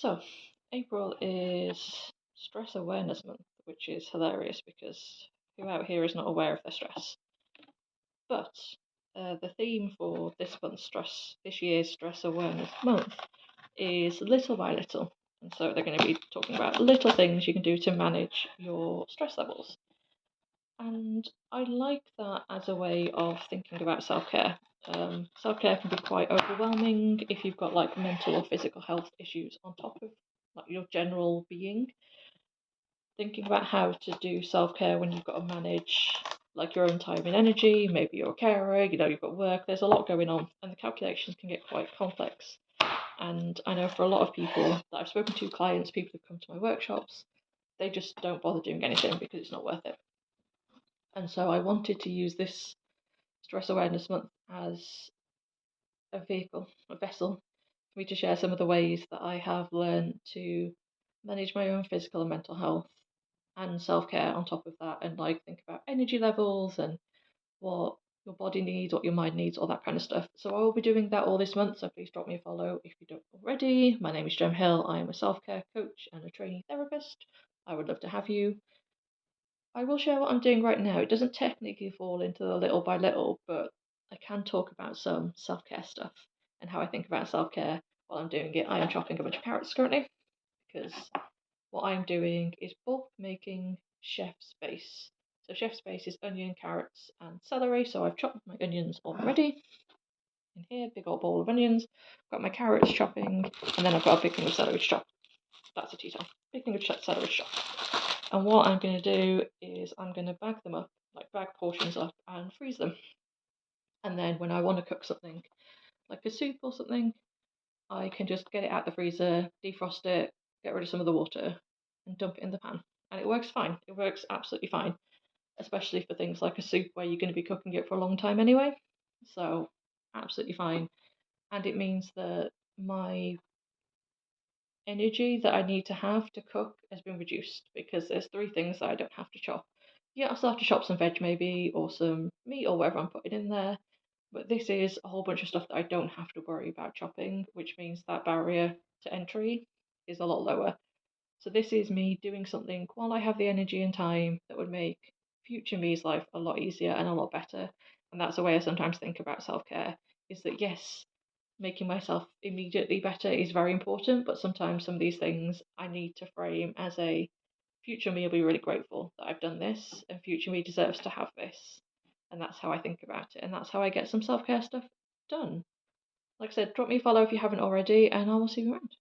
So, April is Stress Awareness Month, which is hilarious because who out here is not aware of their stress? But the theme for this year's Stress Awareness Month, is little by little. And so they're going to be talking about little things you can do to manage your stress levels. And I like that as a way of thinking about self care. Self care can be quite overwhelming if you've got like mental or physical health issues on top of like your general being. Thinking about how to do self care when you've got to manage like your own time and energy, maybe you're a carer, you've got work, there's a lot going on, and the calculations can get quite complex. And I know for a lot of people that I've spoken to, clients, people who've come to my workshops, they just don't bother doing anything because it's not worth it. And so I wanted to use this Stress Awareness Month as a vehicle, a vessel, for me to share some of the ways that I have learned to manage my own physical and mental health and self care on top of that, and like think about energy levels and what your body needs, what your mind needs, all that kind of stuff. So I will be doing that all this month, so please drop me a follow if you don't already. My name is Jem Hill. I am a self care coach and a trainee therapist. I would love to have you. I will share what I'm doing right now. It doesn't technically fall into the little by little, but I can talk about some self care stuff and how I think about self care while I'm doing it. I am chopping a bunch of carrots currently because what I'm doing is bulk making chef's base. So chef's base is onion, carrots, and celery. So I've chopped my onions already. In here, big old bowl of onions. Got my carrots chopping, and then I've got a big thing of celery to chop. That's a tea time. Big thing of celery to chop. And what I'm going to do is I'm going to bag them up, like bag portions up, and freeze them. And then when I want to cook something, like a soup or something, I can just get it out the freezer, defrost it, get rid of some of the water, and dump it in the pan. And it works fine. It works absolutely fine, especially for things like a soup where you're going to be cooking it for a long time anyway. So, absolutely fine. And it means that my energy that I need to have to cook has been reduced because there's three things that I don't have to chop. Yeah, I'll still have to chop some veg maybe, or some meat, or whatever I'm putting in there. But this is a whole bunch of stuff that I don't have to worry about chopping, which means that barrier to entry is a lot lower. So this is me doing something while I have the energy and time that would make future me's life a lot easier and a lot better. And that's the way I sometimes think about self-care, is that yes, making myself immediately better is very important, but sometimes some of these things I need to frame as a future me will be really grateful that I've done this, and future me deserves to have this. And that's how I think about it, and that's how I get some self care stuff done. Like I said, drop me a follow if you haven't already, and I will see you around.